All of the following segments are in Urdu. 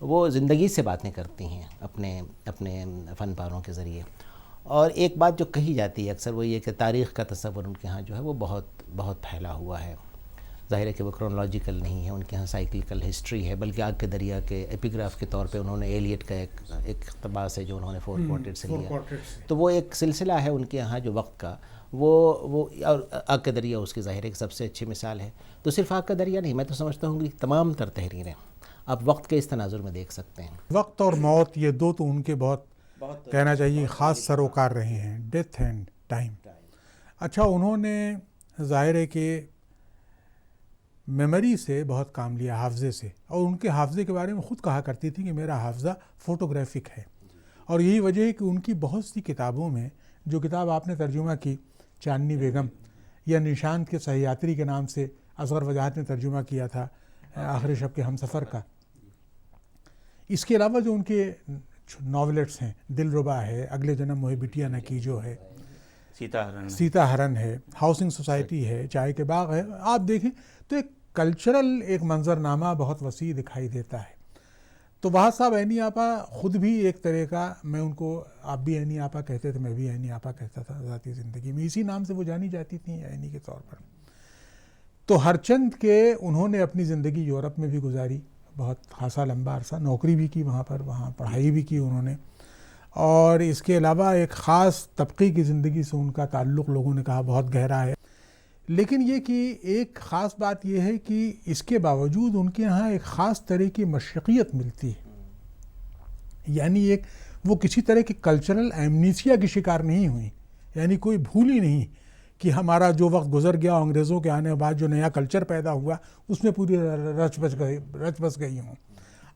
وہ زندگی سے باتیں کرتی ہیں اپنے فن پاروں کے ذریعے. اور ایک بات جو کہی جاتی ہے اکثر وہ یہ کہ تاریخ کا تصور ان کے ہاں جو ہے وہ بہت بہت پھیلا ہوا ہے. ظاہر ہے کہ وہ کرونالوجیکل نہیں ہے، ان کے ہاں سائیکلیکل ہسٹری ہے، بلکہ آگ کے دریا کے ایپیگراف کے طور پہ انہوں نے ایلیٹ کا ایک اقتباس ہے جو انہوں نے 4 کوارٹر سے لیا. تو وہ ایک سلسلہ ہے ان کے یہاں جو وقت کا، وہ اور آگ کا دریا اس کی ظاہر ہے کہ سب سے اچھی مثال ہے. تو صرف آگ کا دریا نہیں، میں تو سمجھتا ہوں کہ تمام تر تحریریں آپ وقت کے اس تناظر میں دیکھ سکتے ہیں. وقت اور موت یہ دو تو ان کے بہت کہنا چاہیے خاص سروکار رہے ہیں، ڈیتھ اینڈ ٹائم. اچھا، انہوں نے ظاہر ہے کہ میموری سے بہت کام لیا، حافظے سے، اور ان کے حافظے کے بارے میں خود کہا کرتی تھی کہ میرا حافظہ فوٹوگرافک ہے. اور یہی وجہ ہے کہ ان کی بہت سی کتابوں میں، جو کتاب آپ نے ترجمہ کی چاندنی بیگم، یا نشانت کے سہیاتری کے نام سے اصغر وجاہت نے ترجمہ کیا تھا آخری شب کے ہم سفر کا، اس کے علاوہ جو ان کے ناولٹس ہیں، دل ربا ہے، اگلے جنم موہے بٹیا نہ کی جو ہے، سیتا ہرن ہے، ہاؤسنگ سوسائٹی ہے، چائے کے باغ ہے، آپ دیکھیں تو ایک کلچرل ایک منظرنامہ بہت وسیع دکھائی دیتا ہے. تو وہاں صاحب عینی آپا خود بھی ایک طرح کا، میں ان کو آپ بھی عینی آپا کہتے تھے، میں بھی عینی آپا کہتا تھا ذاتی زندگی میں، اسی نام سے وہ جانی جاتی تھیں عینی کے طور پر. تو ہرچند کے انہوں نے اپنی زندگی یورپ میں بھی گزاری، بہت خاصا لمبا عرصہ نوکری بھی کی وہاں پر، وہاں پڑھائی بھی کی انہوں نے، اور اس کے علاوہ ایک خاص طبقے کی زندگی سے ان کا تعلق لوگوں نے کہا بہت گہرا ہے. لیکن یہ کہ ایک خاص بات یہ ہے کہ اس کے باوجود ان کے یہاں ایک خاص طرح کی مشرقیت ملتی ہے، یعنی ایک وہ کسی طرح کی کلچرل ایمنیسیا کی شکار نہیں ہوئی، یعنی کوئی بھول ہی نہیں کہ ہمارا جو وقت گزر گیا، انگریزوں کے آنے کے بعد جو نیا کلچر پیدا ہوا اس میں پوری رچ بس گئی ہوں.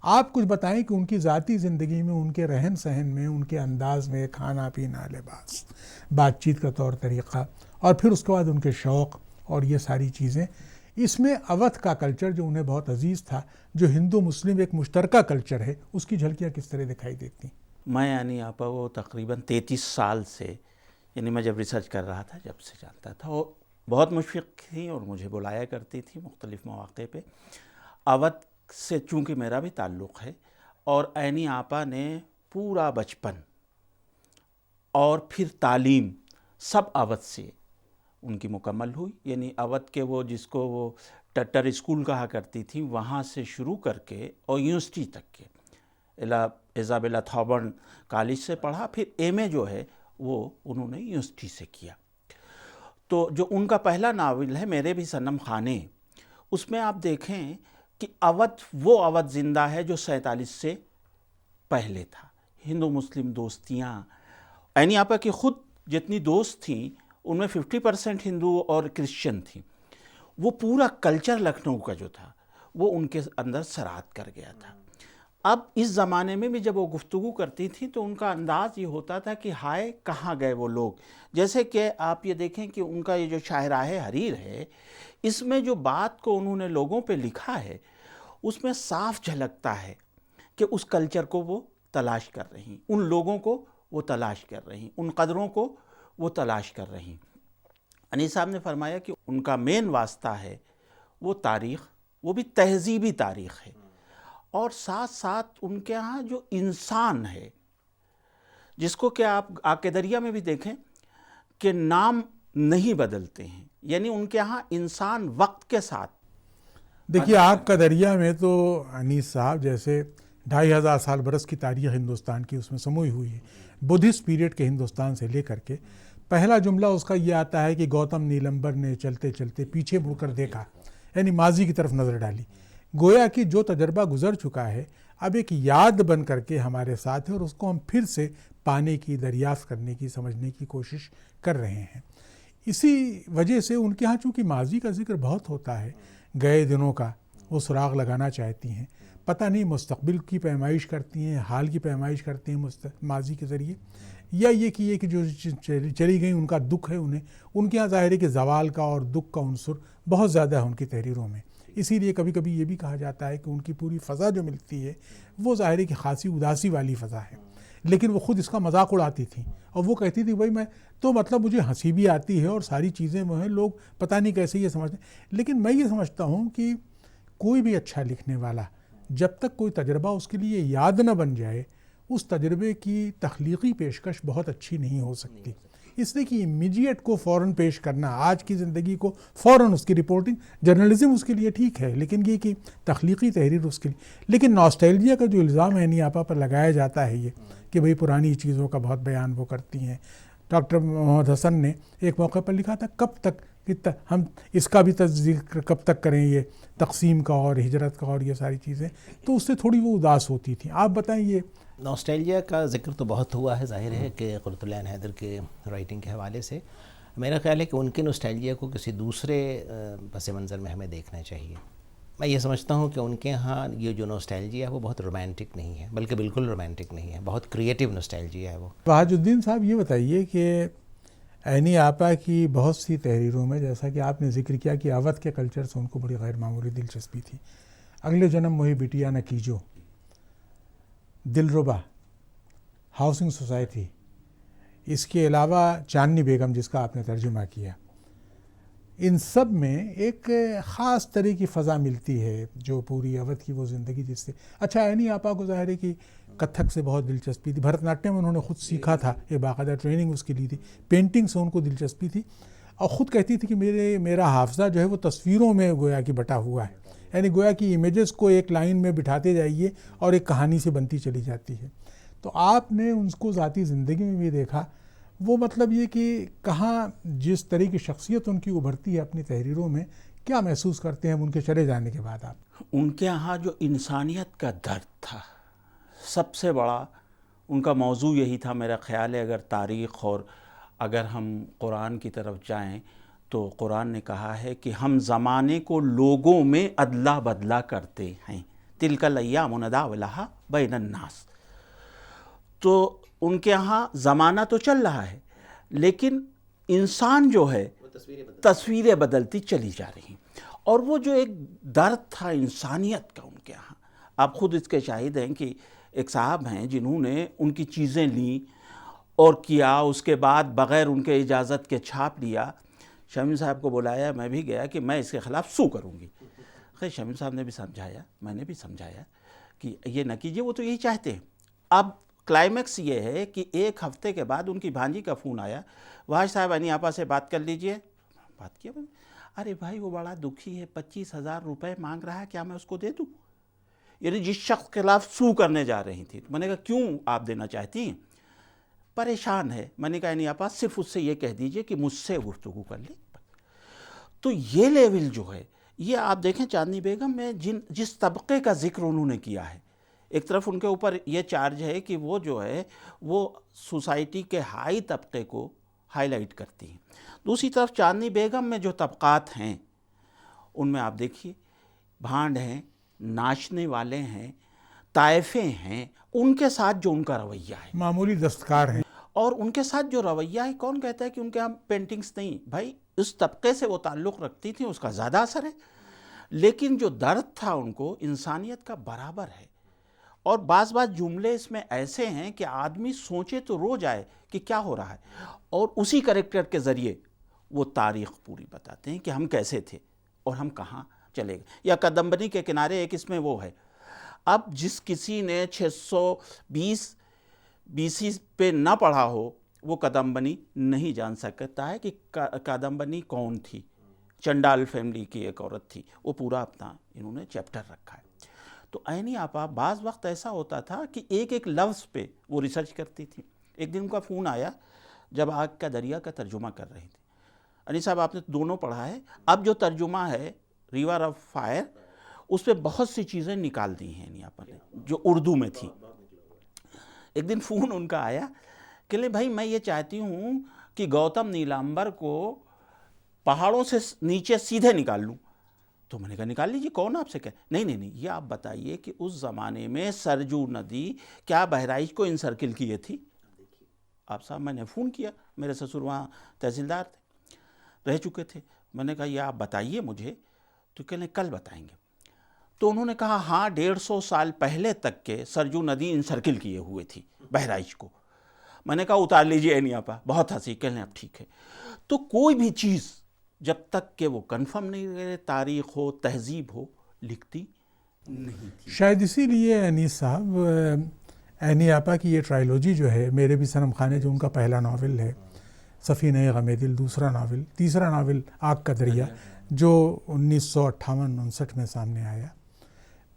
آپ کچھ بتائیں کہ ان کی ذاتی زندگی میں، ان کے رہن سہن میں، ان کے انداز میں، کھانا پینا، لباس، بات چیت کا طور طریقہ، اور پھر اس کے بعد ان کے شوق اور یہ ساری چیزیں، اس میں اودھ کا کلچر جو انہیں بہت عزیز تھا، جو ہندو مسلم ایک مشترکہ کلچر ہے، اس کی جھلکیاں کس طرح دکھائی دیتی؟ میں یعنی آپا وہ تقریباً 33 سال سے، یعنی میں جب ریسرچ کر رہا تھا جب سے جانتا تھا، وہ بہت مشفق تھیں اور مجھے بلایا کرتی تھی مختلف مواقع پہ. اودھ سے چونکہ میرا بھی تعلق ہے، اور عینی آپا نے پورا بچپن اور پھر تعلیم سب اودھ سے ان کی مکمل ہوئی. یعنی اودھ کے وہ جس کو وہ ٹٹر اسکول کہا کرتی تھی، وہاں سے شروع کر کے اور یونیورسٹی تک کے ایزابیلا تھابرن کالج سے پڑھا، پھر ایم اے جو ہے وہ انہوں نے یونیورسٹی سے کیا. تو جو ان کا پہلا ناول ہے میرے بھی صنم خانے، اس میں آپ دیکھیں کہ اودھ وہ اودھ زندہ ہے جو 47 سے پہلے تھا. ہندو مسلم دوستیاں، عینی آپا کی خود جتنی دوست تھیں ان میں 50% ہندو اور کرسچن تھیں. وہ پورا کلچر لکھنؤ کا جو تھا وہ ان کے اندر سرات کر گیا تھا. اب اس زمانے میں بھی جب وہ گفتگو کرتی تھیں تو ان کا انداز یہ ہوتا تھا کہ ہائے کہاں گئے وہ لوگ. جیسے کہ آپ یہ دیکھیں کہ ان کا یہ جو شاہراہ حریر ہے، اس میں جو بات کو انہوں نے لوگوں پہ لکھا ہے، اس میں صاف جھلکتا ہے کہ اس کلچر کو وہ تلاش کر رہی، ان لوگوں کو وہ تلاش کر رہی، ان قدروں کو وہ تلاش کر رہی. انیس صاحب نے فرمایا کہ ان کا مین واسطہ ہے وہ تاریخ، وہ بھی تہذیبی تاریخ ہے، اور ساتھ ساتھ ان کے ہاں جو انسان ہے، جس کو کہ آپ آگ کے دریا میں بھی دیکھیں کہ نام نہیں بدلتے ہیں، یعنی ان کے ہاں انسان وقت کے ساتھ. دیکھیے آگ کا دریا میں تو انیس صاحب جیسے 2500 سال برس کی تاریخ ہندوستان کی اس میں سموئی ہوئی ہے، بدھسٹ پیریڈ کے ہندوستان سے لے کر کے. پہلا جملہ اس کا یہ آتا ہے کہ گوتم نیلمبر نے چلتے چلتے پیچھے مڑ کر دیکھا، یعنی ماضی کی طرف نظر ڈالی. گویا کہ جو تجربہ گزر چکا ہے اب ایک یاد بن کر کے ہمارے ساتھ ہے، اور اس کو ہم پھر سے پانے کی، دریافت کرنے کی، سمجھنے کی کوشش کر رہے ہیں. اسی وجہ سے ان کے ہاں چونکہ ماضی کا ذکر بہت ہوتا ہے، گئے دنوں کا وہ سراغ لگانا چاہتی ہیں، پتہ نہیں مستقبل کی پیمائش کرتی ہیں، حال کی پیمائش کرتی ہیں ماضی کے ذریعے، یا یہ کہ جو چلی گئیں ان کا دکھ ہے انہیں. ان کے ہاں ظاہر ہے کہ زوال کا اور دکھ کا عنصر بہت زیادہ ہے ان کی تحریروں میں. اسی لیے کبھی کبھی یہ بھی کہا جاتا ہے کہ ان کی پوری فضا جو ملتی ہے وہ ظاہر ہے کہ خاصی اداسی والی فضا ہے، لیکن وہ خود اس کا مذاق اڑاتی تھیں، اور وہ کہتی تھی بھائی میں تو مطلب مجھے ہنسی بھی آتی ہے اور ساری چیزیں وہ ہیں، لوگ پتہ نہیں کیسے یہ سمجھتے ہیں. لیکن میں یہ سمجھتا ہوں کہ کوئی بھی اچھا لکھنے والا جب تک کوئی تجربہ اس کے لیے یاد نہ بن جائے اس تجربے کی تخلیقی پیشکش بہت اچھی نہیں ہو سکتی. اس لیے کہ امیڈیٹ کو فوراً پیش کرنا، آج کی زندگی کو فوراً اس کی رپورٹنگ، جرنلزم اس کے لیے ٹھیک ہے، لیکن یہ کہ تخلیقی تحریر اس کے لیے. لیکن ناسٹیلجیا کا جو الزام عینی آپا پر لگایا جاتا ہے یہ کہ بھئی پرانی چیزوں کا بہت بیان وہ کرتی ہیں. ڈاکٹر محمد حسن نے ایک موقع پر لکھا تھا کب تک ہم اس کا بھی ذکر کب تک کریں، یہ تقسیم کا اور ہجرت کا اور یہ ساری چیزیں، تو اس سے تھوڑی وہ اداس ہوتی تھیں. آپ بتائیں. یہ نوسٹیلجیا کا ذکر تو بہت ہوا ہے، ظاہر ہے کہ قرۃ العین حیدر کے رائٹنگ کے حوالے سے. میرا خیال ہے کہ ان کے نوسٹیلجیا کو کسی دوسرے پس منظر میں ہمیں دیکھنا چاہیے. میں یہ سمجھتا ہوں کہ ان کے ہاں یہ جو نوسٹیلجیا ہے وہ بہت رومانٹک نہیں ہے، بلکہ بالکل رومانٹک نہیں ہے، بہت کریٹیو نوسٹیلجیا ہے وہ. بہاج الدین صاحب یہ بتائیے کہ عینی آپا کی بہت سی تحریروں میں، جیسا کہ آپ نے ذکر کیا کہ اودھ کے کلچر سے ان کو بڑی غیر معمولی دلچسپی تھی. اگلے جنم موہی بٹیا نہ کیجو، دلربا، ہاؤسنگ سوسائٹی، اس کے علاوہ چاندنی بیگم جس کا آپ نے ترجمہ کیا، ان سب میں ایک خاص طرح کی فضا ملتی ہے جو پوری اودھ کی وہ زندگی جس سے. اچھا، عینی آپا کو ظاہر ہے کہ کتھک سے بہت دلچسپی تھی، بھرت ناٹیم انہوں نے خود سیکھا تھا، یہ باقاعدہ ٹریننگ اس کی لی تھی. پینٹنگ سے ان کو دلچسپی تھی اور خود کہتی تھی کہ میرا حافظہ جو ہے وہ تصویروں میں گویا کہ بٹا ہوا ہے، یعنی گویا کہ امیجز کو ایک لائن میں بٹھاتے جائیے اور ایک کہانی سے بنتی چلی جاتی ہے. تو آپ نے ان کو ذاتی زندگی میں بھی دیکھا، وہ مطلب یہ کہ کہاں جس طرح کی شخصیت ان کی ابھرتی ہے اپنی تحریروں میں، کیا محسوس کرتے ہیں ان کے چلے جانے کے بعد آپ؟ ان کے ہاں جو انسانیت کا درد تھا سب سے بڑا، ان کا موضوع یہی تھا میرا خیال ہے. اگر تاریخ اور اگر ہم قرآن کی طرف جائیں تو قرآن نے کہا ہے کہ ہم زمانے کو لوگوں میں ادلا بدلا کرتے ہیں، تلک الایام نداولھا بین الناس. تو ان کے ہاں زمانہ تو چل رہا ہے لیکن انسان جو ہے تصویریں بدلتی چلی جا رہی ہیں. اور وہ جو ایک درد تھا انسانیت کا ان کے ہاں، آپ خود اس کے شاہد ہیں کہ ایک صاحب ہیں جنہوں نے ان کی چیزیں لیں اور کیا، اس کے بعد بغیر ان کے اجازت کے چھاپ لیا. شمیم صاحب کو بلایا، میں بھی گیا کہ میں اس کے خلاف سو کروں گی. خیر شمیم صاحب نے بھی سمجھایا، میں نے بھی سمجھایا کہ یہ نہ کیجیے، وہ تو یہی چاہتے ہیں. اب کلائمیکس یہ ہے کہ ایک ہفتے کے بعد ان کی بھانجی کا فون آیا، واحد صاحب عینی آپا سے بات کر لیجئے. بات کیا؟ ارے بھائی وہ بڑا دکھی ہے، 25,000 روپے مانگ رہا ہے، کیا میں اس کو دے دوں؟ یعنی جس شخص کے خلاف سو کرنے جا رہی تھی. میں نے کہا کیوں آپ دینا چاہتی ہیں؟ پریشان ہے. میں نے کہا عینی آپا صرف اس سے یہ کہہ دیجئے کہ مجھ سے گفتگو کر لے. تو یہ لیول جو ہے، یہ آپ دیکھیں چاندنی بیگم میں جس طبقے کا ذکر انہوں نے کیا ہے، ایک طرف ان کے اوپر یہ چارج ہے کہ وہ جو ہے وہ سوسائٹی کے ہائی طبقے کو ہائی لائٹ کرتی ہیں. دوسری طرف چاندنی بیگم میں جو طبقات ہیں ان میں آپ دیکھیے بھانڈ ہیں، ناچنے والے ہیں، طائفے ہیں، ان کے ساتھ جو ان کا رویہ ہے، معمولی دستکار ہیں، اور ان کے ساتھ جو رویہ ہے، کون کہتا ہے کہ ان کے ہاں پینٹنگز نہیں؟ بھائی اس طبقے سے وہ تعلق رکھتی تھیں، اس کا زیادہ اثر ہے، لیکن جو درد تھا ان کو انسانیت کا برابر ہے. اور بعض جملے اس میں ایسے ہیں کہ آدمی سوچے تو رو جائے کہ کیا ہو رہا ہے. اور اسی کریکٹر کے ذریعے وہ تاریخ پوری بتاتے ہیں کہ ہم کیسے تھے اور ہم کہاں چلے گئے. یا کدمبنی کے کنارے ایک اس میں وہ ہے. اب جس کسی نے 620 BC پہ نہ پڑھا ہو وہ کدمبنی نہیں جان سکتا ہے کہ کدمبنی کون تھی. چنڈال فیملی کی ایک عورت تھی، وہ پورا اپنا انہوں نے چیپٹر رکھا ہے. تو عینی آپا بعض وقت ایسا ہوتا تھا کہ ایک ایک لفظ پہ وہ ریسرچ کرتی تھی. ایک دن ان کا فون آیا جب آگ کا دریا کا ترجمہ کر رہی تھی. علی صاحب آپ نے دونوں پڑھا ہے، اب جو ترجمہ ہے ریور آف فائر اس پہ بہت سی چیزیں نکال دی ہیں عینی آپا نے جو اردو میں تھی. ایک دن فون ان کا آیا کہ لے بھائی میں یہ چاہتی ہوں کہ گوتم نیلامبر کو پہاڑوں سے نیچے سیدھے نکال لوں. تو میں نے کہا نکال لیجیے، کون آپ سے کہے؟ نہیں، یہ آپ بتائیے کہ اس زمانے میں سرجو ندی کیا بہرائچ کو انسرکل کیے تھی؟ آپ صاحب میں نے فون کیا، میرے سسر وہاں تحصیلدار تھے، رہ چکے تھے. میں نے کہا یہ آپ بتائیے مجھے. تو کہنے کل بتائیں گے. تو انہوں نے کہا ہاں 150 سال پہلے تک کے سرجو ندی انسرکل کیے ہوئے تھی بہرائچ کو. میں نے کہا اتار لیجیے عینی آپا. بہت ہنسی. کہنے اب ٹھیک ہے. تو کوئی بھی چیز جب تک کہ وہ کنفرم نہیں رہے، تاریخ ہو، تہذیب ہو، لکھتی شاید اسی لیے انیس صاحب عینی آپا کی یہ ٹرائلوجی جو ہے، میرے بھی صنم خانے جو ان کا پہلا ناول ہے، سفینہ غم دل دوسرا ناول، تیسرا ناول آگ کا دریا جو 1958-59 میں سامنے آیا،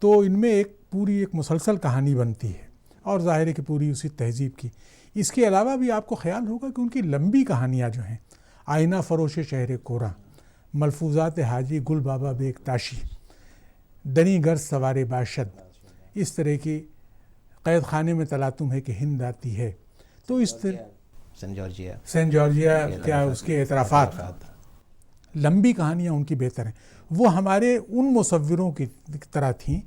تو ان میں ایک پوری ایک مسلسل کہانی بنتی ہے اور ظاہر ہے کہ پوری اسی تہذیب کی. اس کے علاوہ بھی آپ کو خیال ہوگا کہ ان کی لمبی کہانیاں جو ہیں، آئینہ فروش شہر کوراں، ملفوظات حاجی گل بابا بیگ تاشی، دنی گر سوار باشد، اس طرح کی قید خانے میں تلاتم ہے کہ ہند آتی ہے، تو اس طرح سینٹ جارجیا کیا اس کے اعترافات، لمبی کہانیاں ان کی بہتر ہیں. وہ ہمارے ان مصوروں کی طرح تھیں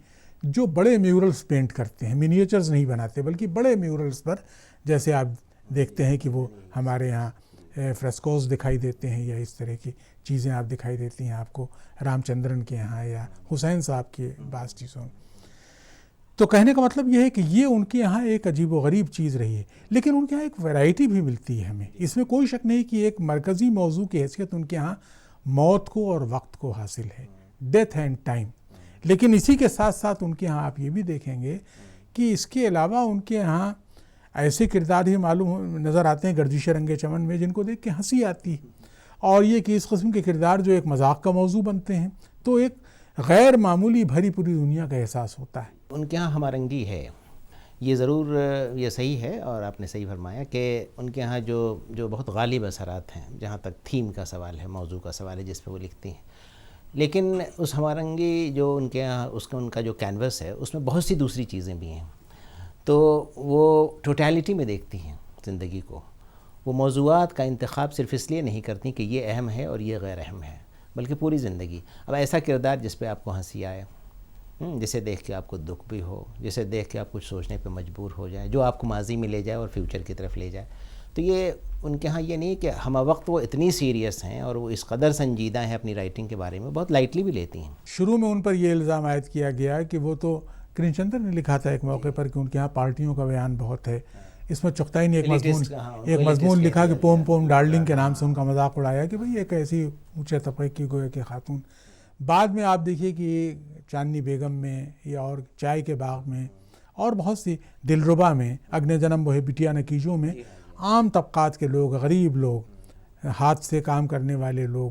جو بڑے میورلز پینٹ کرتے ہیں، منییچرز نہیں بناتے بلکہ بڑے میورلز پر، جیسے آپ دیکھتے ہیں کہ وہ ہمارے یہاں فریسکوز دکھائی دیتے ہیں یا اس طرح کی چیزیں آپ دکھائی دیتی ہیں آپ کو رام چندرن کے یہاں یا حسین صاحب کے بعض چیزوں میں. تو کہنے کا مطلب یہ ہے کہ یہ ان کے یہاں ایک عجیب و غریب چیز رہی ہے، لیکن ان کے یہاں ایک ویرائٹی بھی ملتی ہے ہمیں، اس میں کوئی شک نہیں کہ ایک مرکزی موضوع کی حیثیت ان کے یہاں موت کو اور وقت کو حاصل ہے، ڈیتھ اینڈ ٹائم. لیکن اسی کے ساتھ ساتھ ان کے یہاں آپ یہ بھی دیکھیں گے کہ اس کے علاوہ ان کے یہاں ایسے کردار ہی معلوم نظر آتے ہیں گردش رنگ چمن میں جن کو دیکھ کے ہنسی آتی ہے، اور یہ کہ اس قسم کے کردار جو ایک مذاق کا موضوع بنتے ہیں تو ایک غیر معمولی بھری پوری دنیا کا احساس ہوتا ہے. ان کے ہاں ہمارنگی ہے، یہ ضرور یہ صحیح ہے، اور آپ نے صحیح فرمایا کہ ان کے ہاں جو بہت غالب اثرات ہیں، جہاں تک تھیم کا سوال ہے، موضوع کا سوال ہے جس پہ وہ لکھتی ہیں، لیکن اس ہمارنگی جو ان کے یہاں ان کا جو کینوس ہے اس میں بہت سی دوسری چیزیں بھی ہیں، تو وہ ٹوٹیلٹی میں دیکھتی ہیں زندگی کو. وہ موضوعات کا انتخاب صرف اس لیے نہیں کرتی کہ یہ اہم ہے اور یہ غیر اہم ہے، بلکہ پوری زندگی. اب ایسا کردار جس پہ آپ کو ہنسی آئے، جسے دیکھ کے آپ کو دکھ بھی ہو، جسے دیکھ کے آپ کچھ سوچنے پہ مجبور ہو جائے، جو آپ کو ماضی میں لے جائے اور فیوچر کی طرف لے جائے، تو یہ ان کے ہاں یہ نہیں کہ ہمہ وقت وہ اتنی سیریس ہیں اور وہ اس قدر سنجیدہ ہیں اپنی رائٹنگ کے بارے میں، بہت لائٹلی بھی لیتی ہیں. شروع میں ان پر یہ الزام عائد کیا گیا کہ وہ تو کریم چندر نے لکھا تھا ایک موقع پر کہ ان کے ہاں پارٹیوں کا بیان بہت ہے. اس میں چغتائی نے ایک مضمون لکھا کہ پوم ڈارلنگ کے نام سے ان کا مذاق اڑایا کہ بھئی ایک ایسی اونچے طبقے کی گویا کہ خاتون. بعد میں آپ دیکھیے کہ چاندنی بیگم میں یا اور چائے کے باغ میں اور بہت سی دلربا میں، اگنے جنم بوہے بٹیا نکیجوں میں، عام طبقات کے لوگ، غریب لوگ، ہاتھ سے کام کرنے والے لوگ،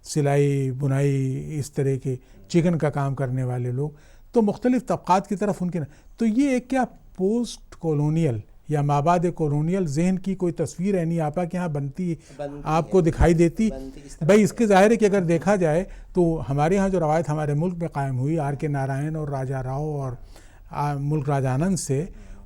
سلائی بنائی اس طرح کے چکن کا کام کرنے والے لوگ، تو مختلف طبقات کی طرف ان کے، تو یہ ایک کیا پوسٹ کولونیل یا مابعد کولونیل ذہن کی کوئی تصویر عینی آپا کے ہاں بنتی آپ کو دکھائی دیتی. بھائی اس کے ظاہر ہے کہ اگر دیکھا جائے تو ہمارے ہاں جو روایت ہمارے ملک میں قائم ہوئی آر کے نارائن اور راجا راؤ اور ملک راجہ آنند سے،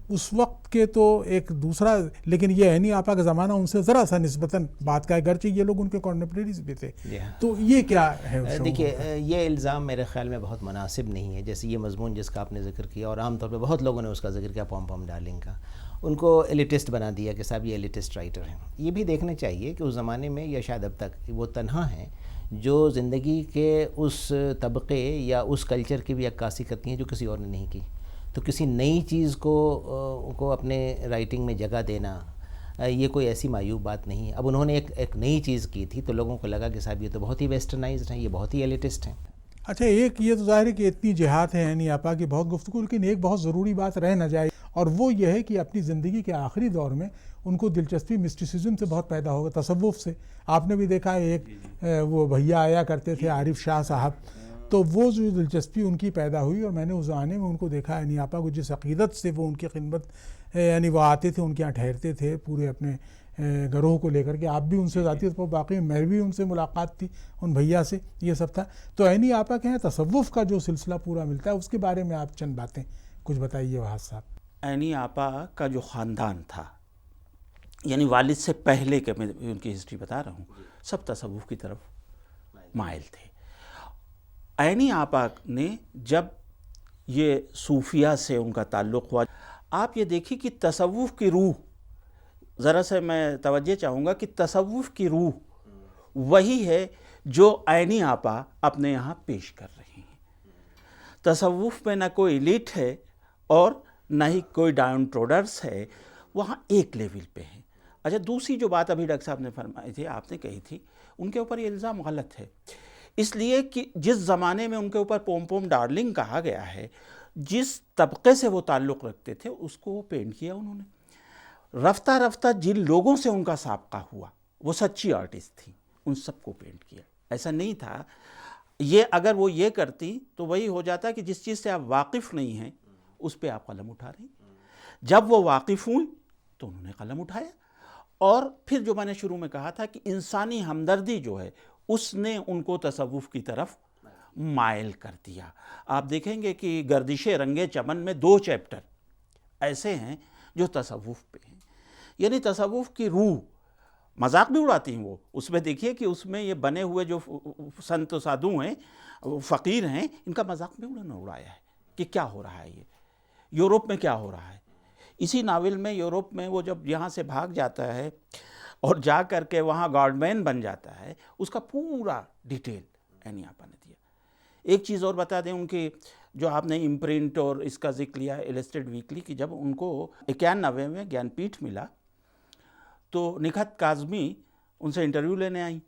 اس وقت کے تو ایک دوسرا، لیکن یہ عینی آپا کا زمانہ ان سے ذرا سا نسبتاً بات کا ہے، گرچہ یہ لوگ ان کے کانٹمپریریز بھی تھے. تو یہ کیا ہے؟ دیکھیے یہ الزام میرے خیال میں بہت مناسب نہیں ہے. جیسے یہ مضمون جس کا آپ نے ذکر کیا، اور عام طور پہ بہت لوگوں نے اس کا ذکر کیا، پوم ڈارلنگ کا، ان کو ایلیٹسٹ بنا دیا کہ صاحب یہ ایلیٹسٹ رائٹر ہیں. یہ بھی دیکھنا چاہیے کہ اس زمانے میں یا شاید اب تک وہ تنہا ہیں جو زندگی کے اس طبقے یا اس کلچر کی بھی عکاسی کرتی ہیں جو کسی اور نے نہیں کی. تو کسی نئی چیز کو اپنے رائٹنگ میں جگہ دینا یہ کوئی ایسی معیوب بات نہیں ہے. اب انہوں نے ایک نئی چیز کی تھی تو لوگوں کو لگا کہ صاحب یہ تو بہت ہی ویسٹرنائزڈ ہیں، یہ بہت ہی ایلیٹسٹ ہیں. اچھا، ایک یہ تو ظاہر ہے کہ اتنی جہات ہیں عینی آپا کی، بہت گفتگو، لیکن ایک بہت ضروری بات رہ نہ جائے، اور وہ یہ ہے کہ اپنی زندگی کے آخری دور میں ان کو دلچسپی مسٹیسزم سے بہت پیدا ہوگا، تصوف سے. آپ نے بھی دیکھا ہے ایک وہ بھیا آیا کرتے تھے عارف شاہ صاحب، تو وہ جو دلچسپی ان کی پیدا ہوئی، اور میں نے اس زمانے میں ان کو دیکھا عینی آپا کو جس عقیدت سے وہ ان کی خدمت، یعنی وہ آتے تھے ان کے یہاں ٹھہرتے تھے پورے اپنے گروہ کو لے کر کے. آپ بھی ان سے ذاتی طور پر باقی میں بھی ان سے ملاقات تھی ان بھیا سے، یہ سب تھا. تو عینی آپا کے ہیں تصوف کا جو سلسلہ پورا ملتا ہے، اس کے بارے میں آپ چند باتیں کچھ بتائیے وہاں صاحب. عینی آپا کا جو خاندان تھا، یعنی والد سے پہلے کے میں ان کی ہسٹری بتا رہا ہوں، سب تصوف کی طرف مائل تھے. عینی آپا نے جب یہ صوفیہ سے ان کا تعلق ہوا، آپ یہ دیکھیے کہ تصوف کی روح، ذرا سے میں توجہ چاہوں گا کہ تصوف کی روح وہی ہے جو عینی آپا اپنے یہاں پیش کر رہی ہیں. تصوف میں نہ کوئی ایلیٹ ہے اور نہ ہی کوئی ڈاؤن ٹروڈرس ہے، وہاں ایک لیول پہ ہیں. اچھا، دوسری جو بات ابھی ڈاکٹر صاحب نے فرمائی تھی، آپ نے کہی تھی، ان کے اوپر یہ الزام غلط ہے اس لیے کہ جس زمانے میں ان کے اوپر پوم پوم ڈارلنگ کہا گیا ہے، جس طبقے سے وہ تعلق رکھتے تھے اس کو وہ پینٹ کیا انہوں نے۔ رفتہ رفتہ جن لوگوں سے ان کا سابقہ ہوا وہ سچی آرٹسٹ تھیں، ان سب کو پینٹ کیا۔ ایسا نہیں تھا، یہ اگر وہ یہ کرتی تو وہی ہو جاتا کہ جس چیز سے آپ واقف نہیں ہیں اس پہ آپ قلم اٹھا رہے ہیں۔ جب وہ واقف ہوئی تو انہوں نے قلم اٹھایا، اور پھر جو میں نے شروع میں کہا تھا کہ انسانی ہمدردی جو ہے اس نے ان کو تصوف کی طرف مائل کر دیا۔ آپ دیکھیں گے کہ گردش رنگ چمن میں 2 چیپٹر ایسے ہیں جو تصوف پہ ہیں، یعنی تصوف کی روح۔ مذاق بھی اڑاتی ہیں وہ، اس میں دیکھیے کہ اس میں یہ بنے ہوئے جو سنت و سادھو ہیں، فقیر ہیں، ان کا مذاق بھی انہوں نے اڑایا ہے کہ کیا ہو رہا ہے، یہ یورپ میں کیا ہو رہا ہے۔ اسی ناول میں یورپ میں وہ جب یہاں سے بھاگ جاتا ہے اور جا کر کے وہاں گارڈ مین بن جاتا ہے، اس کا پورا ڈیٹیل اینی آپا نے دیا۔ ایک چیز اور بتا دیں، ان کے جو آپ نے امپرنٹ اور اس کا ذکر لیا السٹریٹ ویکلی کی، جب ان کو 91 میں گیان پیٹھ ملا تو نکھت کاظمی ان سے انٹرویو لینے آئیں،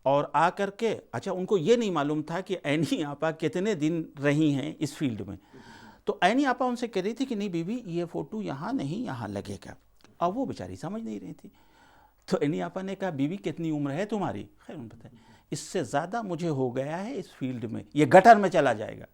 اور آ کر کے اچھا ان کو یہ نہیں معلوم تھا کہ اینی آپا کتنے دن رہی ہیں اس فیلڈ میں، تو اینی آپا ان سے کہہ رہی تھی کہ نہیں بی بی یہ فوٹو یہاں نہیں یہاں لگے گا، اب وہ بیچاری سمجھ نہیں رہی تھی۔ تو اینی آپا نے کہا بی بی کتنی عمر ہے تمہاری؟ خیر انہوں نے بتایا اس سے زیادہ مجھے ہو گیا ہے اس فیلڈ میں، یہ گٹر میں چلا جائے گا۔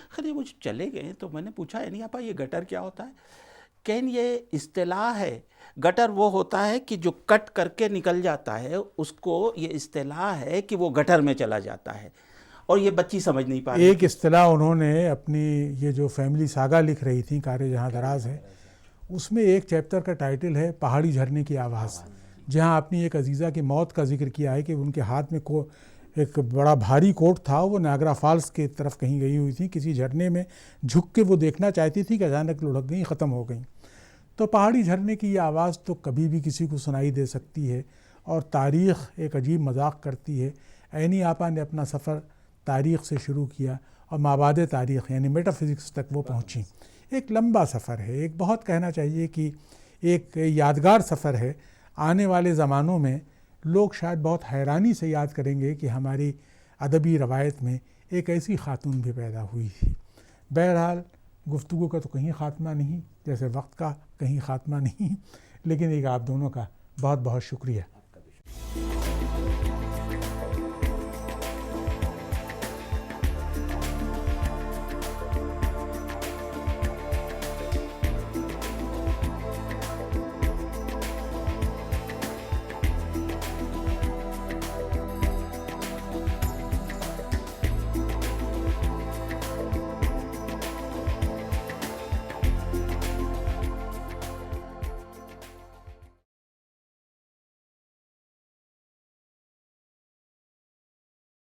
خیر یہ مجھے چلے گئے تو میں نے پوچھا اینی آپا یہ گٹر کیا ہوتا ہے؟ کہیں یہ اصطلاح ہے، گٹر وہ ہوتا ہے کہ جو کٹ کر کے نکل جاتا ہے، اس کو یہ اصطلاح ہے کہ وہ گٹر میں چلا جاتا ہے، اور یہ بچی سمجھ نہیں پا رہی۔ ایک اصطلاح انہوں نے اپنی یہ جو فیملی ساگا لکھ رہی تھیں کار جہاں دراز ہے، اس میں ایک چیپٹر کا ٹائٹل ہے پہاڑی جھرنے کی آواز، جہاں اپنی ایک عزیزہ کی موت کا ذکر کیا ہے کہ ان کے ہاتھ میں ایک بڑا بھاری کوٹ تھا، وہ ناگرا فالس کی طرف کہیں گئی ہوئی تھی، کسی جھرنے میں جھک کے وہ دیکھنا چاہتی تھی کہ اچانک لڑک گئیں، ختم ہو گئیں۔ تو پہاڑی جھرنے کی یہ آواز تو کبھی بھی کسی کو سنائی دے سکتی ہے، اور تاریخ ایک عجیب مذاق کرتی ہے۔ اینی آپا نے اپنا سفر تاریخ سے شروع کیا اور مابعد تاریخ یعنی میٹا فزکس تک وہ پہنچیں۔ ایک لمبا سفر ہے، ایک بہت کہنا چاہیے کہ ایک یادگار سفر ہے۔ آنے والے زمانوں میں لوگ شاید بہت حیرانی سے یاد کریں گے کہ ہماری ادبی روایت میں ایک ایسی خاتون بھی پیدا ہوئی تھی۔ بہرحال گفتگو کا تو کہیں خاتمہ نہیں، جیسے وقت کا کہیں خاتمہ نہیں، لیکن ایک آپ دونوں کا بہت بہت شکریہ۔